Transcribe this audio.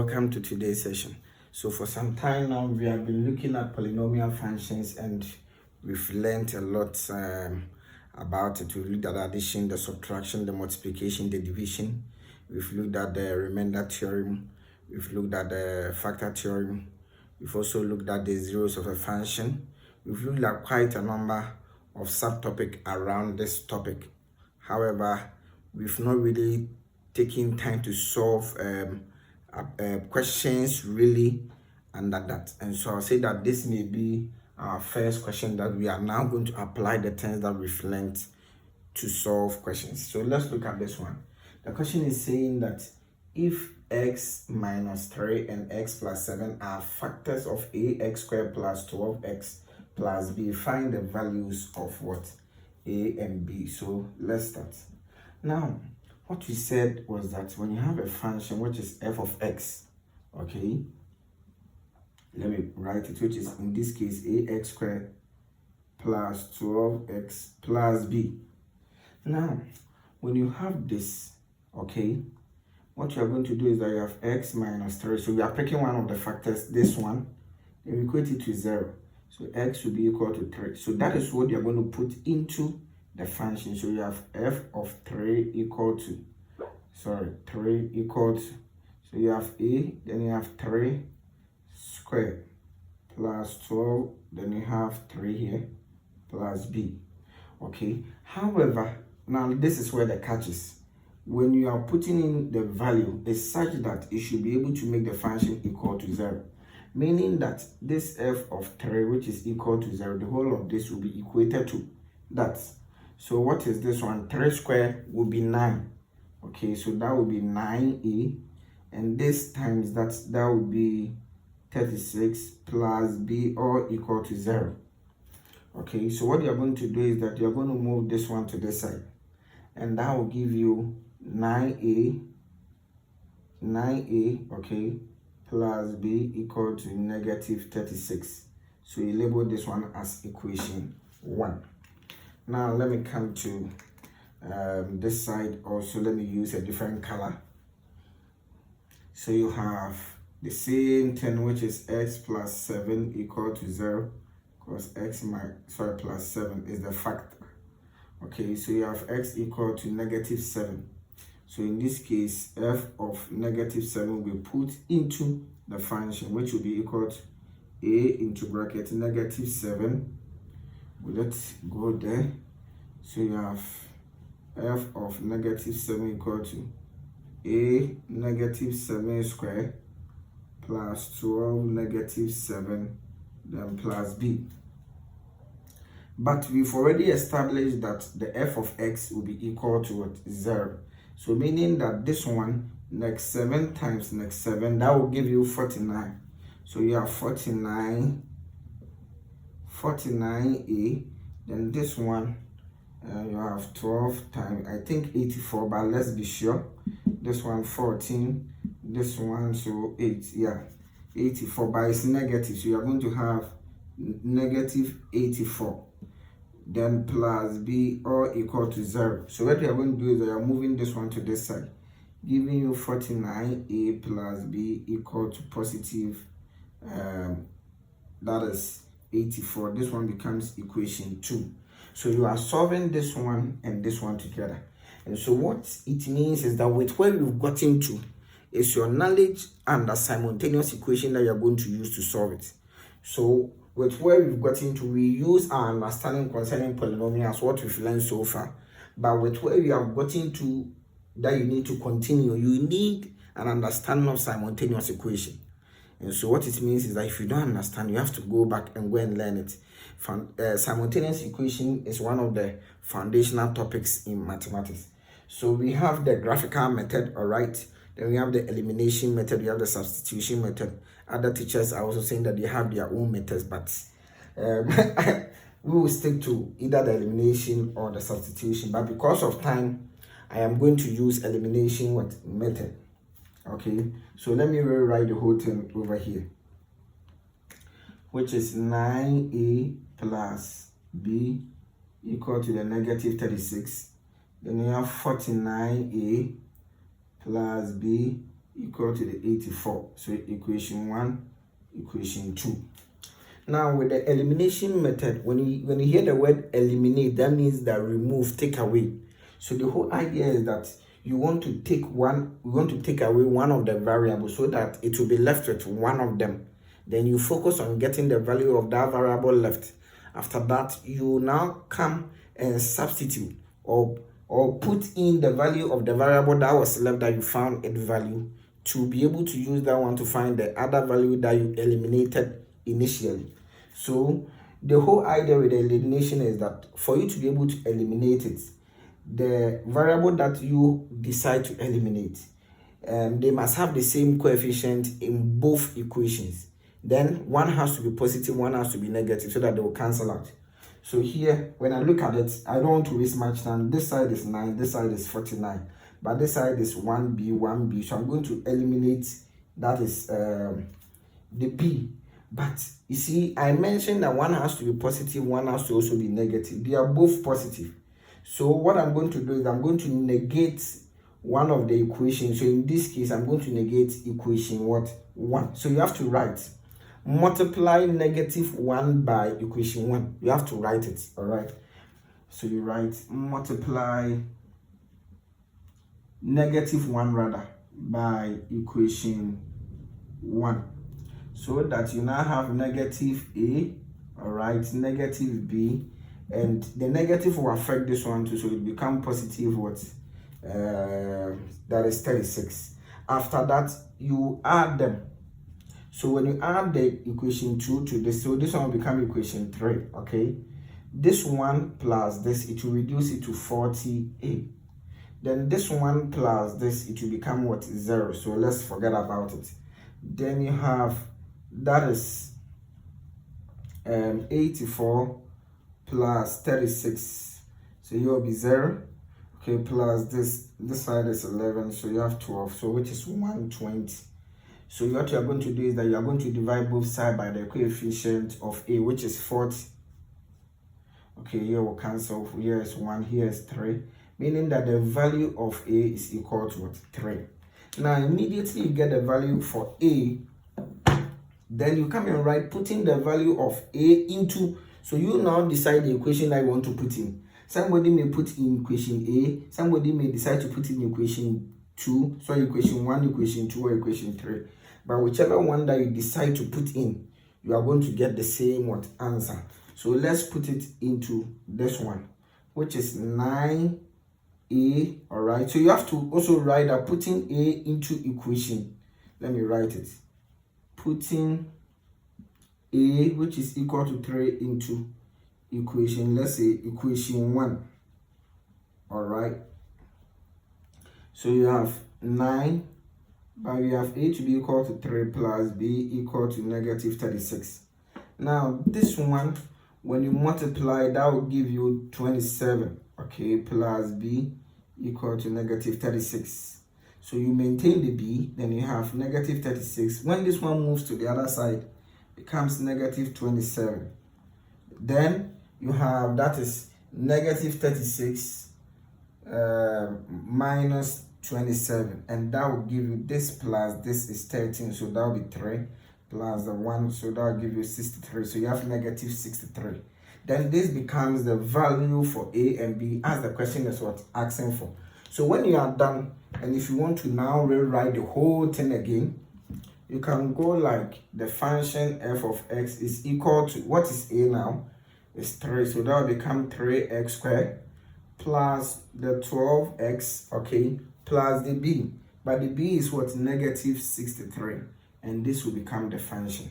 Welcome to today's session. So for some time now, we have been looking at polynomial functions and we've learned a lot about it. We've looked at the addition, the subtraction, the multiplication, the division. We've looked at the remainder theorem. We've looked at the factor theorem. We've also looked at the zeros of a function. We've looked at quite a number of subtopics around this topic. However, we've not really taken time to solve questions really under that, and so I'll say that this may be our first question that we are now going to apply the terms that we've learned to solve questions. So let's look at this one. The question is saying that if x minus 3 and x plus 7 are factors of ax squared plus 12x plus b, find the values of what? A and b. So let's start. Now, what we said was that when you have a function which is f of x, okay, let me write it, which is in this case ax squared plus 12x plus b. Now, when you have this, okay, what you are going to do is that you have x minus 3. So we are picking one of the factors, this one, and we equate it to 0. So x will be equal to 3. So that is what you are going to put into the function. So you have f of 3 equal to, 3 equal to, so you have a, then you have 3 squared plus 12, then you have 3 here plus b. Okay, however, now this is where the catch is. When you are putting in the value, it's such that it should be able to make the function equal to 0, meaning that this f of 3, which is equal to 0, the whole of this will be equated to that. So what is this one? 3 squared will be 9. Okay, so that will be 9a, and this times that will be 36 plus b, all equal to 0. Okay, so what you're going to do is that you're going to move this one to this side, and that will give you 9a, okay, plus b equal to negative 36. So you label this one as equation 1. Now let me come to this side also. Let me use a different color. So you have the same thing, which is x plus 7 equal to 0, because x plus 7 is the factor. Okay, so you have x equal to negative 7. So in this case, f of negative 7 will be put into the function, which will be equal to a into bracket negative 7. Let's go there. So you have f of negative 7 equal to a negative 7 squared plus 12 negative 7, then plus b. But we've already established that the f of x will be equal to what? 0. So meaning that this one, next 7 times next 7, that will give you 49. So you have 49a, then this one, you have 12 times, I think 84, but let's be sure. This one 14, this one, so 8, yeah, 84, but it's negative, so you are going to have negative 84, then plus b, all equal to 0. So what you are going to do is that you are moving this one to this side, giving you 49a plus b equal to positive, that is 84. This one becomes equation 2. So you are solving this one and this one together. And so what it means is that with where you've gotten to is your knowledge and the simultaneous equation that you're going to use to solve it. So with where we've gotten to, we use our understanding concerning polynomials, what we've learned so far. But with where you have gotten to that you need to continue, you need an understanding of simultaneous equation. And so what it means is that if you don't understand, you have to go back and go and learn it. Simultaneous equation is one of the foundational topics in mathematics. So we have the graphical method, all right. Then we have the elimination method, we have the substitution method. Other teachers are also saying that they have their own methods, but we will stick to either the elimination or the substitution. But because of time, I am going to use elimination method. Okay, so let me rewrite the whole thing over here, which is 9a plus b equal to the negative 36. Then you have 49a plus b equal to the 84. So equation 1, equation 2. Now with the elimination method, when you hear the word eliminate, that means that remove, take away. So the whole idea is that we want to take away one of the variables so that it will be left with one of them. Then you focus on getting the value of that variable left. After that, you now come and substitute or put in the value of the variable that was left that you found its value, to be able to use that one to find the other value that you eliminated initially. So the whole idea with the elimination is that for you to be able to eliminate it, the variable that you decide to eliminate, they must have the same coefficient in both equations. Then one has to be positive, one has to be negative, so that they will cancel out. So here, when I look at it, I don't want to waste much time. This side is 9, this side is 49, but this side is 1b, 1b. So I'm going to eliminate, that is the b. But you see, I mentioned that one has to be positive, one has to also be negative. They are both positive. So what I'm going to do is I'm going to negate one of the equations. So in this case, I'm going to negate equation 1. So you have to write multiply -1 by equation 1. You have to write it, all right? So you write multiply -1 rather by equation 1. So that you now have negative a, all right, negative b, and the negative will affect this one too, so it become positive that is 36. After that, you add them. So when you add the equation 2 to this, so this one will become equation 3, okay? This one plus this, it will reduce it to 40a. Then this one plus this, it will become 0. So let's forget about it. Then you have, that is 84 plus 36. So you will be 0. Okay, plus this side is 11, so you have 12, so which is 120. So what you are going to do is that you are going to divide both sides by the coefficient of a, which is 40. Okay, here will cancel. Here is 1, here is 3, meaning that the value of a is equal to 3. Now immediately you get the value for a, then you come and write putting the value of a into, so you now decide the equation that you want to put in. Somebody may put in equation a, somebody may decide to put in equation 2, so equation 1, equation 2, or equation 3. But whichever one that you decide to put in, you are going to get the same answer. So let's put it into this one, which is 9a, all right? So you have to also write that putting a into equation. Let me write it. Putting a, which is equal to 3, into equation, let's say equation 1, all right? So you have 9, but we have a to be equal to 3 plus b equal to -36. Now this one, when you multiply, that will give you 27, okay, plus b equal to -36. So you maintain the b, then you have -36. When this one moves to the other side, it becomes -27. Then you have, that is -36 minus 27, and that will give you this plus this is 13, so that will be 3 plus the 1, so that will give you 63. So you have -63. Then this becomes the value for a and b, as the question is asking for. So when you are done, and if you want to now rewrite the whole thing again, you can go like the function f of x is equal to, what is a now? It's 3, so that will become 3x squared plus the 12x, okay, plus the b. But the b is -63, and this will become the function.